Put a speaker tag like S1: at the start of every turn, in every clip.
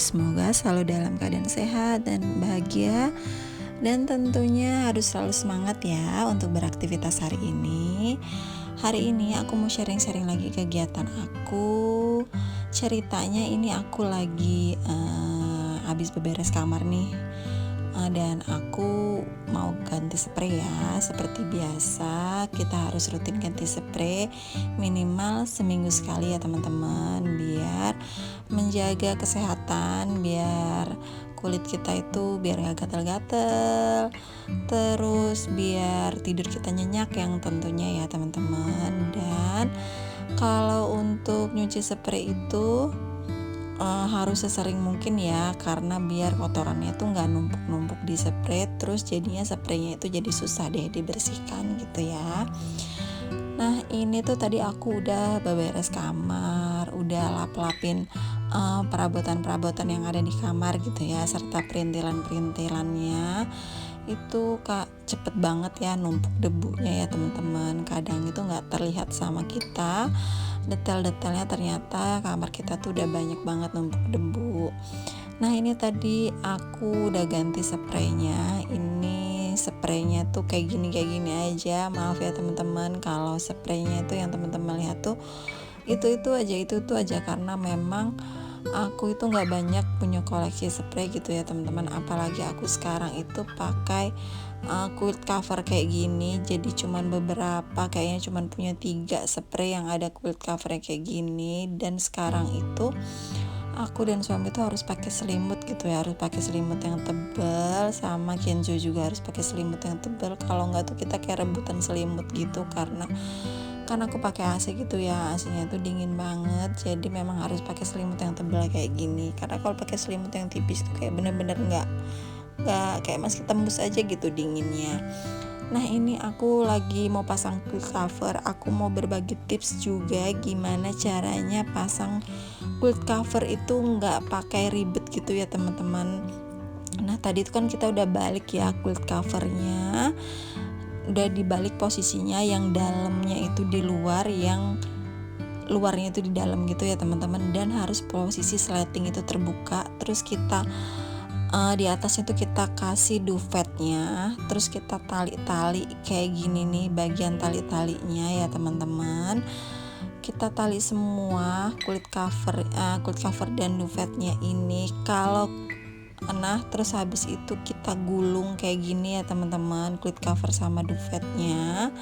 S1: semoga selalu dalam keadaan sehat dan bahagia. Dan tentunya harus selalu semangat ya untuk beraktivitas hari ini. Hari ini aku mau sharing-sharing lagi kegiatan aku. Ceritanya ini aku lagi habis beberes kamar nih. Dan aku mau ganti spray ya. Seperti biasa kita harus rutin ganti spray minimal seminggu sekali ya teman-teman, biar menjaga kesehatan, biar kulit kita itu biar gak gatel-gatel, terus biar tidur kita nyenyak yang tentunya ya teman-teman. Dan kalau untuk nyuci spray itu harus sesering mungkin ya, karena biar kotorannya tuh nggak numpuk-numpuk di spray, terus jadinya spraynya itu jadi susah deh dibersihkan gitu ya. Nah ini tuh tadi aku udah beberes kamar, udah lap-lapin perabotan-perabotan yang ada di kamar gitu ya, serta perintilan-perintilannya. Itu cepet banget ya numpuk debunya ya teman-teman. Kadang itu nggak terlihat sama kita detail-detailnya, ternyata kamar kita tuh udah banyak banget numpuk debu. Nah ini tadi aku udah ganti spraynya. Ini spraynya tuh kayak gini aja. Maaf ya teman-teman kalau spraynya itu yang teman-teman lihat tuh itu aja karena memang aku itu nggak banyak punya koleksi spray gitu ya teman-teman. Apalagi aku sekarang itu pakai quilt cover kayak gini, jadi cuman beberapa, kayaknya cuman punya 3 spray yang ada quilt covernya kayak gini. Dan sekarang itu aku dan suami tuh harus pakai selimut gitu ya, harus pakai selimut yang tebal, sama Kenzo juga harus pakai selimut yang tebal. Kalau nggak tuh kita kayak rebutan selimut gitu, karena kan aku pakai AC gitu ya, AC-nya tuh dingin banget, jadi memang harus pakai selimut yang tebal kayak gini. Karena kalau pakai selimut yang tipis tuh kayak bener-bener nggak kayak masih tembus aja gitu dinginnya. Nah ini aku lagi mau pasang quilt cover. Aku mau berbagi tips juga gimana caranya pasang quilt cover itu nggak pakai ribet gitu ya teman-teman. Nah tadi itu kan kita udah balik ya quilt covernya, udah dibalik posisinya, yang dalamnya itu di luar, yang luarnya itu di dalam gitu ya teman-teman. Dan harus posisi sleting itu terbuka, terus kita di atasnya tuh kita kasih duvetnya, terus kita tali-tali kayak gini nih bagian tali-talinya ya teman-teman. Kita tali semua quilt cover dan duvetnya ini. Terus habis itu kita gulung kayak gini ya teman-teman, quilt cover sama duvetnya.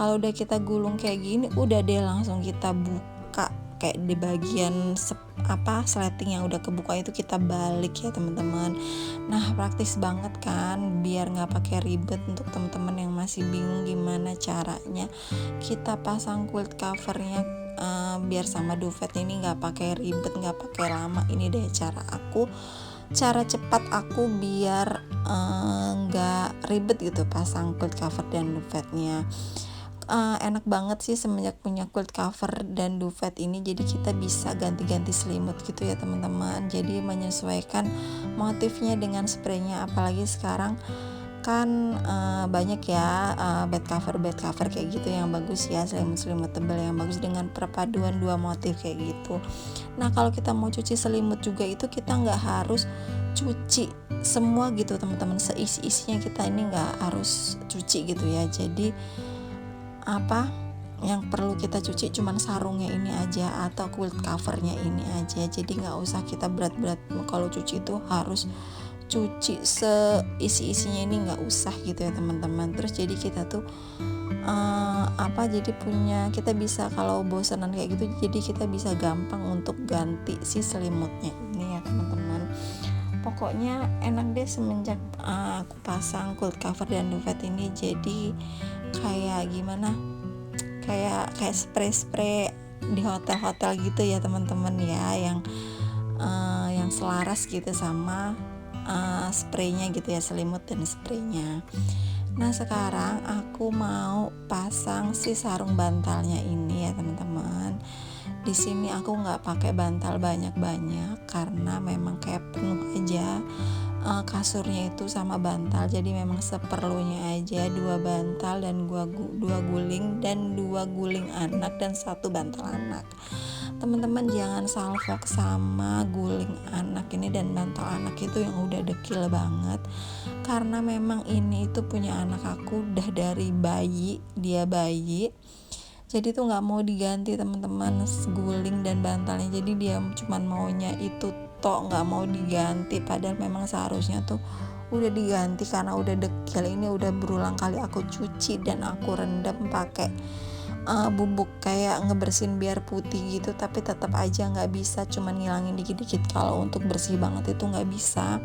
S1: Kalau udah kita gulung kayak gini, udah deh langsung kita buka kayak di bagian sleting yang udah kebuka itu kita balik ya teman-teman. Nah praktis banget kan, biar nggak pakai ribet. Untuk teman-teman yang masih bingung gimana caranya kita pasang quilt covernya biar sama duvet ini nggak pakai ribet, nggak pakai lama, ini deh cara cepat aku biar nggak ribet gitu pasang quilt cover dan duvetnya. Enak banget sih semenjak punya quilt cover dan duvet ini, jadi kita bisa ganti-ganti selimut gitu ya teman-teman. Jadi menyesuaikan motifnya dengan spraynya. Apalagi sekarang kan banyak ya bed cover kayak gitu yang bagus ya, selimut tebal yang bagus dengan perpaduan 2 motif kayak gitu. Nah kalau kita mau cuci selimut juga itu kita nggak harus cuci semua gitu teman-teman, seisi-isinya kita ini nggak harus cuci gitu ya. Jadi yang perlu kita cuci cuman sarungnya ini aja atau quilt covernya ini aja. Jadi nggak usah kita berat-berat kalau cuci itu harus cuci seisi-isinya, ini nggak usah gitu ya teman-teman. Terus jadi kita tuh kita bisa, kalau bosanan kayak gitu, jadi kita bisa gampang untuk ganti si selimutnya ini ya teman-teman. Pokoknya enak deh semenjak aku pasang quilt cover dan duvet ini. Jadi kayak gimana, kayak spray di hotel gitu ya teman-teman ya, yang selaras gitu sama spraynya gitu ya, selimut dan spraynya. Nah sekarang aku mau pasang si sarung bantalnya ini ya teman-teman. Di sini aku nggak pakai bantal banyak-banyak karena memang kayak penuh aja kasurnya itu sama bantal, jadi memang seperlunya aja, 2 bantal dan 2 guling dan 2 guling anak dan 1 bantal anak. Teman-teman jangan salfok sama guling anak ini dan bantal anak itu yang udah dekil banget, karena memang ini itu punya anak aku udah dari bayi, dia bayi, jadi tuh nggak mau diganti teman-teman guling dan bantalnya, jadi dia cuman maunya itu tok, nggak mau diganti, padahal memang seharusnya tuh udah diganti karena udah dekil. Ini udah berulang kali aku cuci dan aku rendam pakai bubuk kayak ngebersihin biar putih gitu, tapi tetap aja nggak bisa, cuman ngilangin dikit-dikit. Kalau untuk bersih banget itu nggak bisa,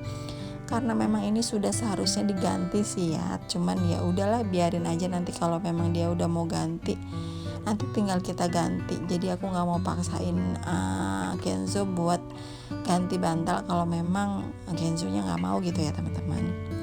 S1: karena memang ini sudah seharusnya diganti sih ya, cuman ya udahlah biarin aja, nanti kalau memang dia udah mau ganti nanti tinggal kita ganti. Jadi aku nggak mau paksain Kenzo buat ganti bantal kalau memang Kenzo-nya nggak mau gitu ya teman-teman.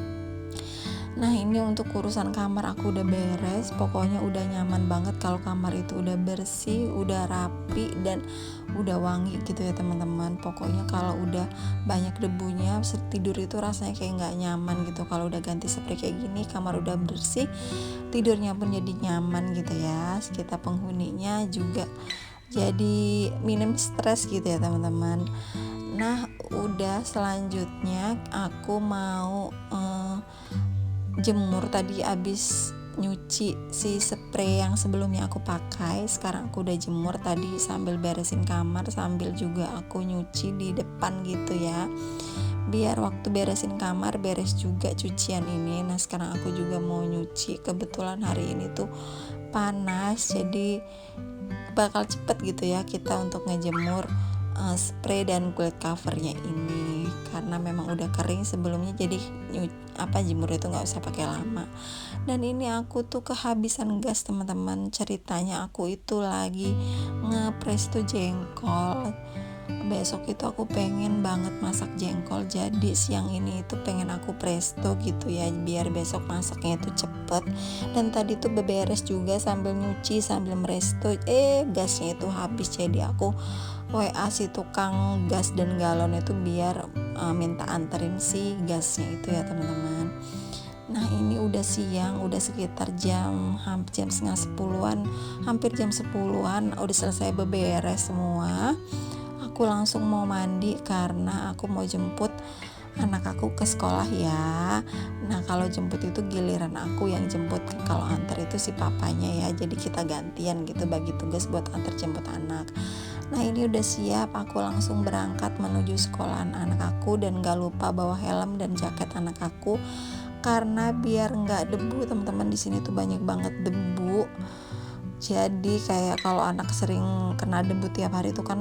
S1: Nah ini untuk urusan kamar aku udah beres, pokoknya udah nyaman banget kalau kamar itu udah bersih, udah rapi dan udah wangi gitu ya teman-teman. Pokoknya kalau udah banyak debunya tidur itu rasanya kayak nggak nyaman gitu. Kalau udah ganti spray kayak gini, kamar udah bersih, tidurnya pun jadi nyaman gitu ya. Kita penghuninya juga jadi minim stres gitu ya teman-teman. Nah udah, selanjutnya aku mau jemur. Tadi abis nyuci si spray yang sebelumnya aku pakai, sekarang aku udah jemur tadi sambil beresin kamar, sambil juga aku nyuci di depan gitu ya, biar waktu beresin kamar beres juga cucian ini. Nah sekarang aku juga mau nyuci, kebetulan hari ini tuh panas jadi bakal cepet gitu ya kita untuk ngejemur spray dan kulit covernya ini, karena memang udah kering sebelumnya, jadi jemur itu nggak usah pakai lama. Dan ini aku tuh kehabisan gas teman-teman. Ceritanya aku itu lagi ngepresto jengkol. Besok itu aku pengen banget masak jengkol, jadi siang ini itu pengen aku presto gitu ya, biar besok masaknya itu cepet. Dan tadi tuh beberes juga sambil nyuci sambil meresto, gasnya itu habis, jadi aku WA si tukang gas dan galon itu biar minta anterin si gasnya itu ya teman-teman. Nah ini udah siang, udah sekitar hampir jam setengah 10-an, hampir jam 10-an, udah selesai beberes semua. Aku langsung mau mandi karena aku mau jemput anak aku ke sekolah ya. Nah kalau jemput itu giliran aku yang jemput, kalau antar itu si papanya ya, jadi kita gantian gitu bagi tugas buat antar jemput anak. Nah ini udah siap, aku langsung berangkat menuju sekolahan anak aku, dan gak lupa bawa helm dan jaket anak aku karena biar nggak debu teman-teman. Di sini tuh banyak banget debu, jadi kayak kalau anak sering kena debu tiap hari itu kan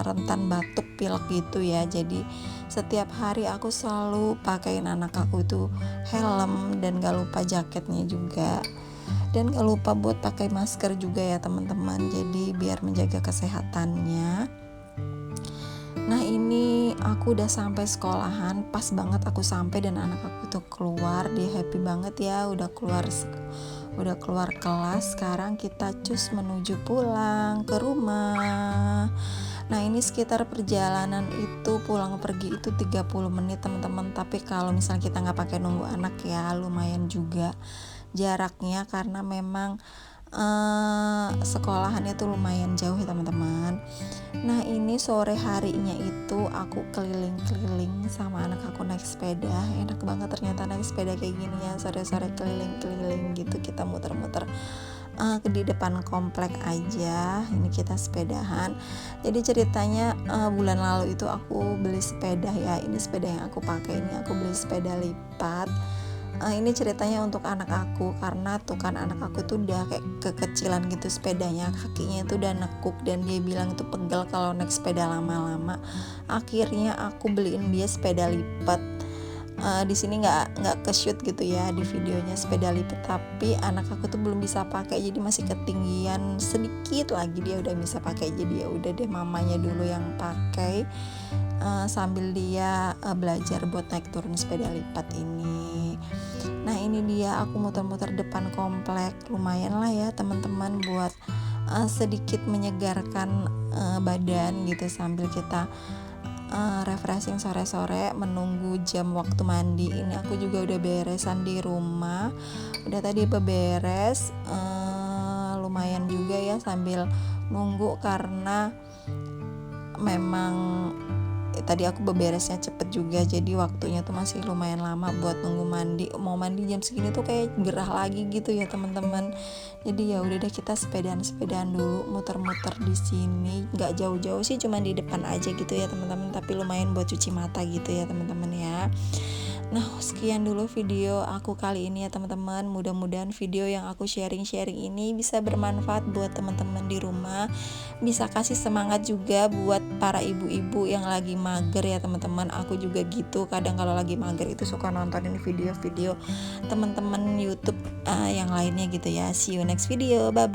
S1: rentan batuk pilek gitu ya. Jadi setiap hari aku selalu pakein anak aku itu helm, dan gak lupa jaketnya juga, dan gak lupa buat pakai masker juga ya teman-teman, jadi biar menjaga kesehatannya. Nah ini aku udah sampai sekolahan, pas banget aku sampai dan anak aku itu keluar. Dia happy banget ya, udah keluar kelas. Sekarang kita cus menuju pulang ke rumah. Nah ini sekitar perjalanan itu pulang pergi itu 30 menit teman-teman, tapi kalau misalnya kita nggak pakai nunggu anak ya lumayan juga jaraknya, karena memang sekolahannya tuh lumayan jauh ya teman-teman. Nah ini sore harinya itu aku keliling-keliling sama anak aku naik sepeda. Enak banget ternyata naik sepeda kayak gini ya, sore-sore keliling-keliling gitu, kita muter-muter di depan komplek aja. Ini kita sepedahan. Jadi ceritanya bulan lalu itu aku beli sepeda ya. Ini sepeda yang aku pakai ini, aku beli sepeda lipat. Ini ceritanya untuk anak aku, karena tuh kan anak aku tuh udah kayak kekecilan gitu sepedanya, kakinya itu udah nekuk dan dia bilang itu pegel kalau naik sepeda lama-lama. Akhirnya aku beliin dia sepeda lipat. Di sini nggak ke shoot gitu ya di videonya sepeda lipat, tapi anak aku tuh belum bisa pakai, jadi masih ketinggian sedikit lagi dia udah bisa pakai. Jadi ya udah deh mamanya dulu yang pakai sambil dia belajar buat naik turun sepeda lipat ini. Nah ini dia aku muter-muter depan komplek, lumayan lah ya teman-teman buat sedikit menyegarkan badan gitu, sambil kita refreshing sore-sore menunggu jam waktu mandi. Ini aku juga udah beresan di rumah, udah tadi beberes, lumayan juga ya sambil nunggu karena memang tadi aku beberesnya cepet juga, jadi waktunya tuh masih lumayan lama buat nunggu mandi. Mau mandi jam segini tuh kayak gerah lagi gitu ya teman-teman. Jadi ya udah deh, kita sepedaan dulu, muter-muter di sini. Nggak jauh-jauh sih, cuma di depan aja gitu ya teman-teman, tapi lumayan buat cuci mata gitu ya teman-teman ya. Nah, sekian dulu video aku kali ini ya teman-teman. Mudah-mudahan video yang aku sharing-sharing ini bisa bermanfaat buat teman-teman di rumah. Bisa kasih semangat juga buat para ibu-ibu yang lagi mager ya teman-teman. Aku juga gitu, kadang kalau lagi mager itu suka nontonin video-video teman-teman YouTube yang lainnya gitu ya. See you next video. Bye bye.